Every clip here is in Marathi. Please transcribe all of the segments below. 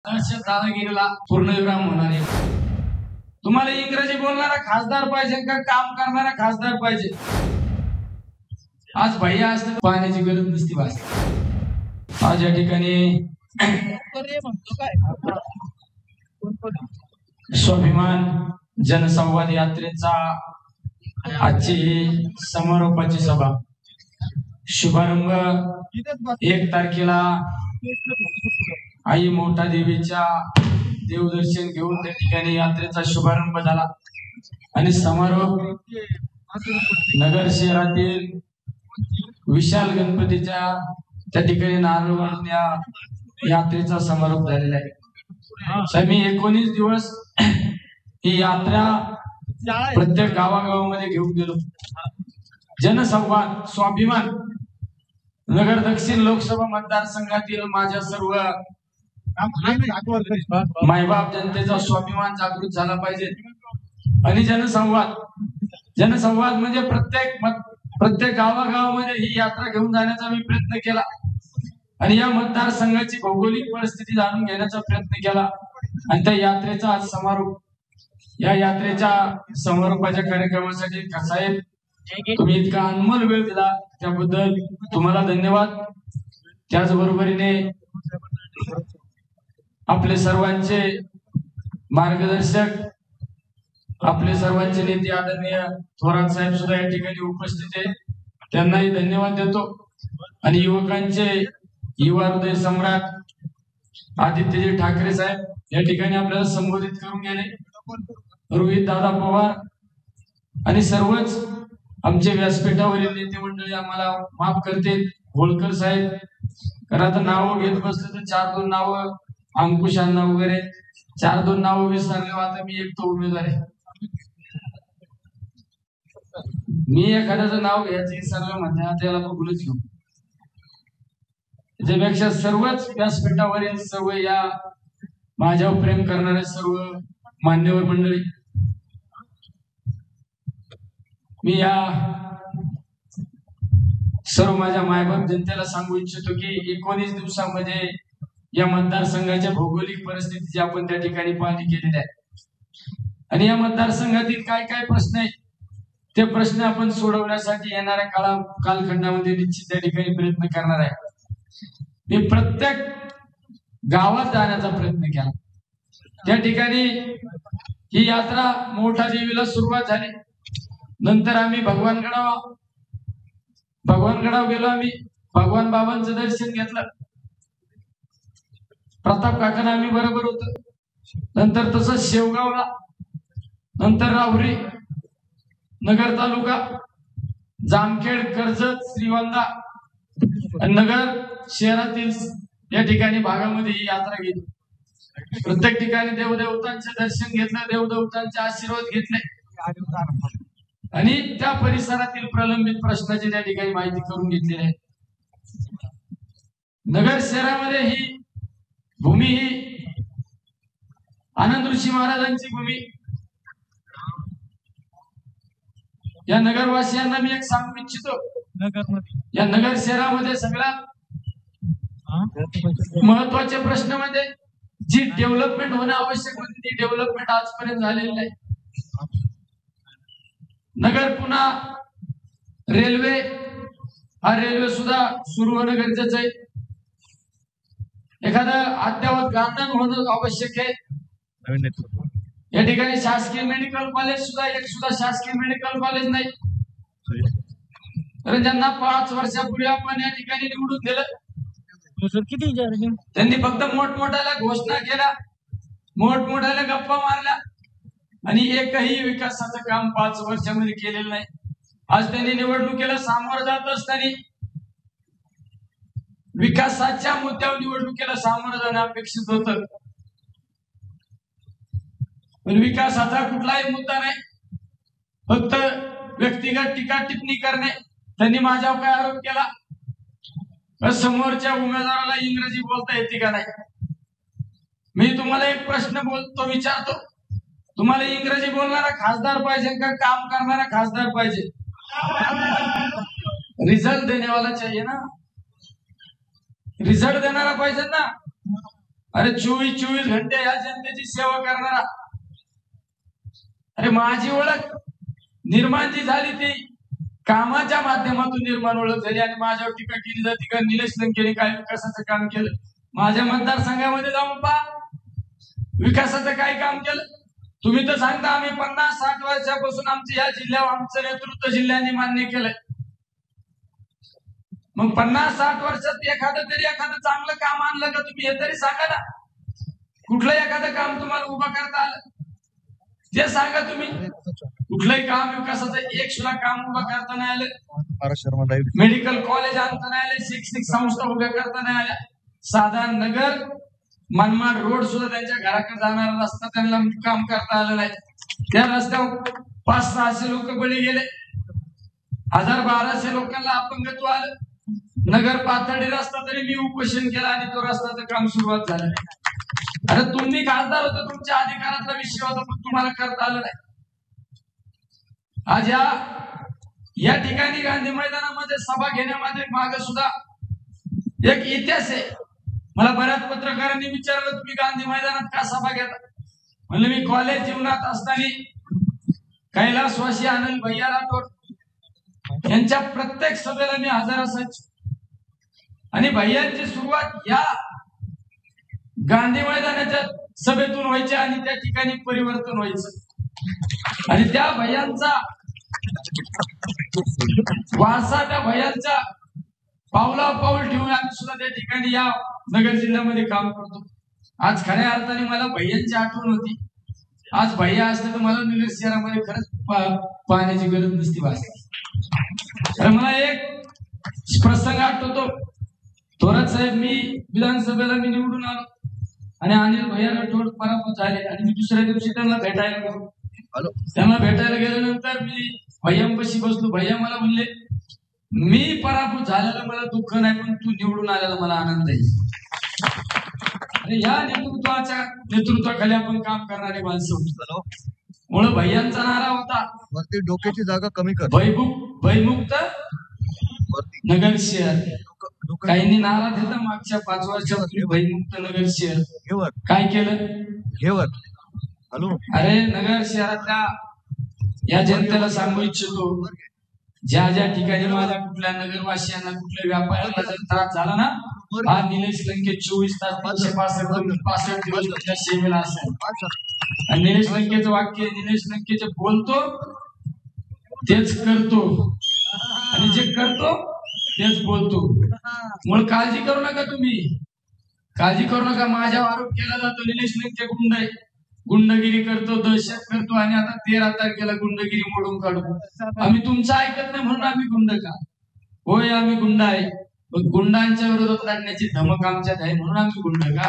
दादागिरीला पूर्णविराम होणार आहे। तुम्हाला इंग्रजी बोलणारा खासदार पाहिजे का काम करणारा खासदार पाहिजे? आज भैया असते पाण्याची गरज नसती भास। आज या ठिकाणी स्वाभिमान जनसंवाद यात्रेचा आजची समारोपाची सभा शुभारंभ 1 तारखेला आई मोठा देवीच्या देवदर्शन घेऊन त्या ठिकाणी यात्रेचा शुभारंभ झाला आणि समारोप नगर शहरातील विशाल गणपतीच्या त्या ठिकाणी नारळ वाढून या यात्रेचा समारोप झालेला आहे। मी 19 दिवस ही यात्रा प्रत्येक गावागावामध्ये घेऊन गेलो। जनसंवाद स्वाभिमान नगर दक्षिण लोकसभा मतदारसंघातील माझ्या सर्व मायबाप जनतेचा स्वाभिमान जागृत झाला पाहिजे आणि जनसंवाद म्हणजे प्रत्येक गावागावामध्ये ही यात्रा घेऊन जाण्याचा मी प्रयत्न केला आणि या मतदारसंघाची भौगोलिक परिस्थिती जाणून घेण्याचा प्रयत्न केला आणि त्या यात्रेचा आज समारोप। या यात्रेच्या समारोपाच्या कार्यक्रमासाठी साहेब तुम्ही इतका अनमोल वेळ दिला त्याबद्दल तुम्हाला धन्यवाद। त्याचबरोबरीने आपले सर्वांचे मार्गदर्शक आपले सर्वांचे नेते आदरणीय थोरात साहेब सुद्धा या ठिकाणी उपस्थित आहेत, त्यांनाही धन्यवाद देतो। आणि युवकांचे युवा हृदय सम्राट आदित्यजी ठाकरे साहेब या ठिकाणी आपल्याला संबोधित करून गेले, रोहित दादा पवार आणि सर्वच आमचे व्यासपीठावरील नेते मंडळी आम्हाला माफ करतील, होळकर साहेब, कारण आता नाव घेत बसले तर 4-2 नाव अंकुश अण्णा वगैरे 4-2 नाव विसरले। आता मी एक तो उमेदवार आहे, मी एखाद्याचं नाव घ्यायचं सर्व म्हणते त्याला बघूनच घेऊ। त्याच्यापेक्षा सर्वच व्यासपीठावरील सर्व या माझ्यावर प्रेम करणारे सर्व मान्यवर मंडळी, मी या सर्व माझ्या मायबाप जनतेला सांगू इच्छितो की 19 दिवसामध्ये या मतदारसंघाच्या भौगोलिक परिस्थितीची आपण त्या ठिकाणी पाहणी केलेली आहे आणि या मतदारसंघातील काय काय प्रश्न आहेत ते प्रश्न आपण सोडवण्यासाठी येणाऱ्या कालखंडामध्ये निश्चित त्या ठिकाणी प्रयत्न करणार आहे। मी प्रत्येक गावात जाण्याचा प्रयत्न केला। त्या ठिकाणी ही यात्रा मोठा देवीला सुरुवात झाली, नंतर आम्ही भगवानगडाव गेलो, आम्ही भगवान बाबांचं दर्शन घेतलं, प्रताप काकांना आम्ही बरोबर होतो, नंतर तसंच शेवगावला, नंतर राहुरी, नगर तालुका, जामखेड, कर्जत, श्रीगोंदा आणि नगर शहरातील या ठिकाणी भागामध्ये ही यात्रा गेली। प्रत्येक ठिकाणी देवदेवतांचे दर्शन घेतलं, देवदेवतांचे आशीर्वाद घेतले आणि त्या परिसरातील प्रलंबित प्रश्नाची त्या ठिकाणी माहिती करून घेतलेली आहे। नगर शहरामध्ये ही भूमी ही आनंद ऋषी महाराजांची भूमी। या नगरवासियांना मी एक सांगू इच्छितो, या नगर शहरामध्ये सगळ्यात महत्वाचे प्रश्न म्हणजे जी डेव्हलपमेंट होणं आवश्यक होती ती डेव्हलपमेंट आजपर्यंत झालेली नाही। नगर पुन्हा रेल्वे सुद्धा सुरू होणं गरजेचं आहे, एखादं अद्ययावत गार्डन होणं आवश्यक आहे। या ठिकाणी शासकीय मेडिकल कॉलेज सुद्धा शासकीय मेडिकल कॉलेज नाही, तर ज्यांना 5 वर्षापूर्वी आपण या ठिकाणी निवडून दिलं त्यांनी फक्त मोठमोठ्या घोषणा केल्या, मोठमोठ्या गप्पा मारल्या आणि एकही विकासाचं काम 5 वर्षामध्ये केलेलं नाही। आज त्यांनी निवडणुकीला सामोरं जात असताना विकासाच्या मुद्द्यावर निवडणुकीला सामोरं जाणं अपेक्षित होतं, पण विकासाचा कुठलाही मुद्दा नाही, फक्त व्यक्तिगत टीका टिप्पणी करणे। त्यांनी माझ्यावर काय आरोप केला, समोरच्या उमेदवाराला इंग्रजी बोलता येते का नाही। मी तुम्हाला एक प्रश्न विचारतो, तुम्हाला इंग्रजी बोलणारा खासदार पाहिजे का काम करणारा खासदार पाहिजे? रिझल्ट देने वाला चाहिए ना, रिझल्ट देणारा पाहिजे ना। अरे 24 घंटे या जनतेची सेवा करणारा. अरे माझी ओळख निर्माण जी झाली ती कामाच्या माध्यमातून निर्माण ओळख झाली आणि माझ्यावर टीका केली जाते का निलेश लंकेने काय विकासाचं काम केलं. माझ्या मतदारसंघामध्ये जाऊन पहा विकासाचं काय काम केलं. तुम्ही तर सांगता आम्ही 50-60 वर्षापासून आमच्या या जिल्ह्यावर आमचं नेतृत्व जिल्ह्याने मान्य केलंय. मग 50-60 वर्षात एखादं चांगलं काम आणलं का तुम्ही हे तरी सांगा ना. कुठलं एखादं काम तुम्हाला उभं करता आलं ते सांगा. तुम्ही कुठलंही काम विकासाचं एक सुद्धा काम उभं करता नाही आलं. मेडिकल कॉलेज आणता नाही आले, शैक्षणिक संस्था उभ्या करता नाही आल्या. साधा नगर मनमाड रोड सुद्धा त्यांच्या घराकडे जाणारा रस्ता त्यांना काम करता आलं नाही. त्या रस्त्यावर 500-600 लोक बळी गेले. 1000-1200 लोकांना अपंगत्व आलं. नगर पाथर्डी रस्ता तरी मी उपोषण केला आणि तो रस्त्याचं काम सुरुवात झालं. अरे तुम्ही खासदार होते, तुमच्या अधिकारातला विषय होता, पण तुम्हाला करता आलं नाही. आज या ठिकाणी गांधी मैदानामध्ये सभा घेण्यामध्ये मागे सुद्धा एक इतिहास आहे. मला बऱ्याच पत्रकारांनी विचारलं तुम्ही गांधी मैदानात का सभा घेता. म्हणलं मी कॉलेज जीवनात असताना कैलासवासी आनंद भैया राठोड यांच्या प्रत्येक सभेला मी हजर असायचो आणि भैयांची सुरुवात या गांधी मैदानाच्या सभेतून व्हायची आणि त्या ठिकाणी परिवर्तन व्हायचं आणि त्या भैयांचा वारसा त्या भैयांच्या पावला पाऊल ठेवून आम्ही सुद्धा त्या ठिकाणी या नगर जिल्ह्यामध्ये काम करतो. आज खऱ्या अर्थाने मला भैयांची आठवण होती. आज भैया असते तर मला नगर शहरामध्ये खरंच पाहण्याची गरज नसती भासली. तर मला एक प्रसंग आठवतो. थोरात साहेब मी विधानसभेला मी निवडून आलो आणि अनिल भैया राठोड पराभूत झाले आणि मी दुसऱ्या दिवशी त्यांना भेटायला गेलो. त्यांना भेटायला गेल्यानंतर मी भैयांपाशी बसलो. भैया मला म्हणले मी पराभूत झालेला मला दुःख नाही, पण तू निवडून आलेला मला आनंद आहे. अरे या नेतृत्वाखाली आपण काम करणारे माणसं. मुळे भैयांचा नारा होता वरती डोक्याची जागा कमी कर, भयमुक्त नगर शहर. काहींनी नारा दिला मागच्या 5 वर्षापूर्वी भयमुक्त नगर शहर. काय केलं घेवर. हॅलो अरे नगर शहरातल्या या जनतेला सांगू इच्छितो, ज्या ज्या ठिकाणी माझ्या कुठल्या नगरवासियांना कुठल्या व्यापाऱ्याला जर त्रास झाला ना, हा निलेश लंके 24 तास 365 दिवस तुमच्या सेवेला असेल. आणि निलेश लंकेचं वाक्य, निलेश लंके जे बोलतो तेच करतो आणि जे करतो तेच बोलतो. म्हणून काळजी करू नका, तुम्ही काळजी करू नका. माझ्यावर आरोप केला जातो निलेश लंके गुंड आहे, गुंडगिरी करतो, दहशत करतो आणि आता 13 तारखेला गुंडगिरी मोडून काढू. आम्ही तुमचं ऐकत नाही म्हणून आम्ही गुंड का? होय आम्ही गुंड आहे, पण गुंडांच्या विरोधात लढण्याची धमक आमच्यात आहे म्हणून आम्ही गुंड का?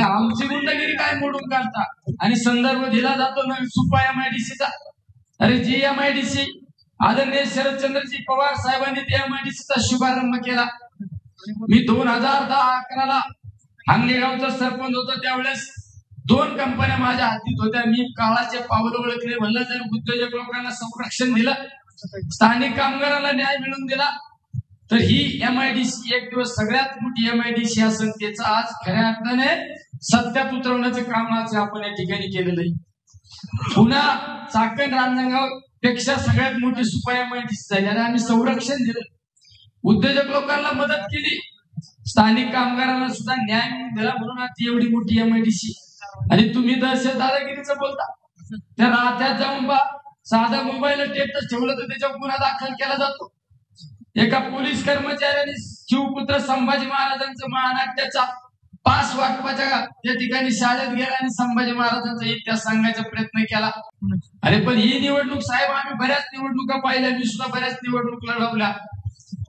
आमची गुंडगिरी काय मोडून काढता? आणि संदर्भ दिला जातो ना सुपा MIDCचा. अरे जी MIDC आदरणीय शरदचंद्रजी पवार साहेबांनी त्या MIDCचा शुभारंभ केला. मी 2010-11ला आंगलेगावचा सरपंच होतो. त्यावेळेस 2 कंपन्या माझ्या हातीत होत्या. मी काळाचे पावलं ओळखले. म्हणलं जर उद्योजक लोकांना संरक्षण दिलं, स्थानिक कामगारांना न्याय मिळवून दिला, तर ही MIDC एक दिवस सगळ्यात मोठी MIDC असेल. त्याचं आज खऱ्या अर्थाने सत्यात उतरवण्याचं काम आज आपण या ठिकाणी केलेलं आहे. पुन्हा चाकण रांजणगाव पेक्षा सगळ्यात मोठी सुपा MIDC झाली आणि आम्ही संरक्षण दिलं, उद्योजक लोकांना मदत केली, स्थानिक कामगारांना सुद्धा न्याय दिला, म्हणून आज एवढी मोठी MIDC. आणि तुम्ही दहशत दादागिरीचं बोलता. त्या राहत्यात जाऊन बा, साधा मोबाईल टेपच ठेवलं तर त्याच्यावर गुन्हा दाखल केला जातो. एका पोलीस कर्मचाऱ्याने शिवपुत्र संभाजी महाराजांचं महानाट्याचा पास वाटपाच्या त्या ठिकाणी शाळेत गेला आणि संभाजी महाराजांचा इतिहास सांगायचा प्रयत्न केला. अरे पण ही निवडणूक साहेब, आम्ही बऱ्याच निवडणुका पाहिल्या, मी सुद्धा बऱ्याच निवडणूक लढवल्या,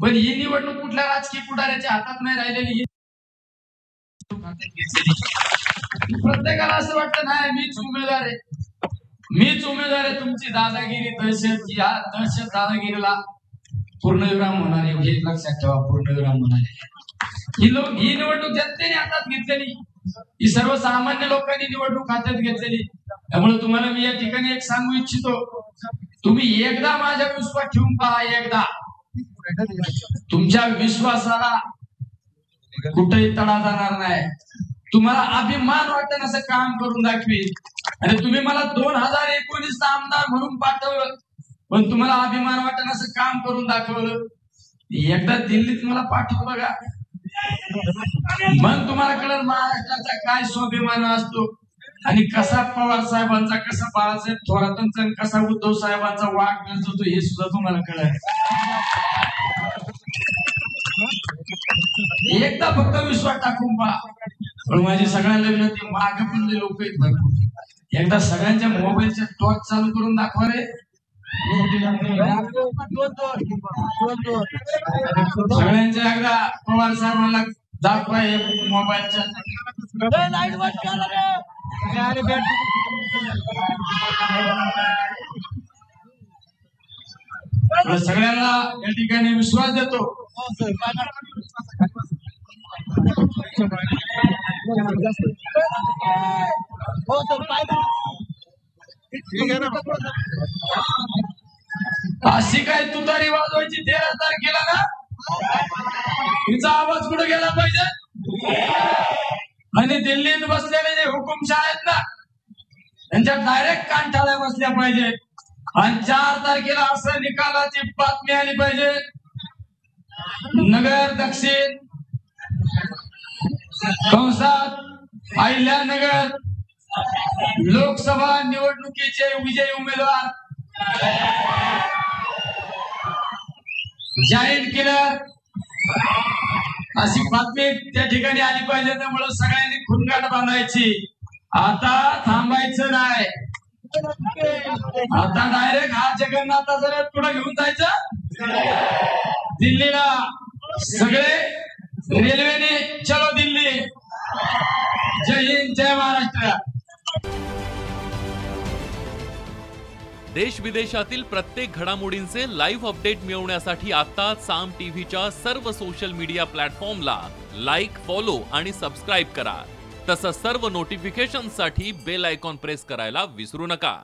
पण ही निवडणूक कुठल्या राजकीय पुढाऱ्याच्या हातात नाही राहिलेली. प्रत्येकाला असं वाटतं नाही मीच उमेदवार आहे, मीच उमेदवार आहे. तुमची दादागिरी, दहशत, या दहशत दादागिरीला पूर्णविराम होणार आहे, हे लक्षात ठेवा. पूर्णविराम होणार आहे. ही निवडणूक जनतेने हातात घेतलेली, ही सर्वसामान्य लोकांनी निवडणूक हातात घेतलेली. त्यामुळे तुम्हाला मी या ठिकाणी एक सांगू इच्छितो, तुम्ही एकदा माझ्या विश्वास ठेवून पहा. एकदा तुमच्या विश्वासाला कुठेही तडा जाणार नाही. तुम्हाला अभिमान वाटेल असं काम करून दाखवी. आणि तुम्ही मला 2019 आमदार म्हणून पाठवलं, पण तुम्हाला अभिमान वाटेल असं काम करून दाखवलं. एकदा दिल्लीत मला पाठव बघा, मग तुम्हाला कळलं महाराष्ट्राचा काय स्वाभिमान असतो आणि कसा पवार साहेबांचा, कसा बाळासाहेब थोरातांचा, कसा उद्धव साहेबांचा वाट मिळतो हे सुद्धा तुम्हाला कळलं. एकदा फक्त विश्वास टाकून पहा. पण माझी सगळ्यांना विनंती, मागे पण लोक आहेत भरपूर, एकदा सगळ्यांच्या मोबाईलच्या टॉर्च चालू करून दाखवा रे. सगळ्यांच्या एकदा पवार साहेबांना दाखवा हे मोबाईलच्या. सगळ्यांना या ठिकाणी विश्वास देतो. अशी काय तुतारी वाजवायची 13 तारखेला ना, तिचा आवाज कुठे गेला पाहिजे. आणि दिल्लीत बसलेले जे हुकुमशाह आहेत ना, त्यांच्या डायरेक्ट कानठाळ्या बसल्या पाहिजे. आणि 4 तारखेला असं निकालाची बातमी आली पाहिजे. नगर दक्षिण कंसात अहिल्यानगर लोकसभा निवडणुकीचे विजयी उमेदवार जाहीर केलं, अशी बातमी त्या ठिकाणी आली पाहिजे. त्यामुळे सगळ्यांनी खुणगाट बांधायची. आता थांबायचं नाही. आता डायरेक्ट हा जगन्नाथाचा पुढे घेऊन जायचं दिल्लीला. सगळे रेल्वेने चलो दिल्ली. जय हिंद, जय महाराष्ट्र. देश विदेशातील प्रत्येक घडामोडींचे लाईव्ह अपडेट मिळवण्यासाठी आता साम टीव्हीच्या सर्व सोशल मीडिया प्लॅटफॉर्मला लाईक, फॉलो आणि सबस्क्राईब करा. तसंच सर्व नोटिफिकेशनसाठी बेल आयकॉन प्रेस करायला विसरू नका.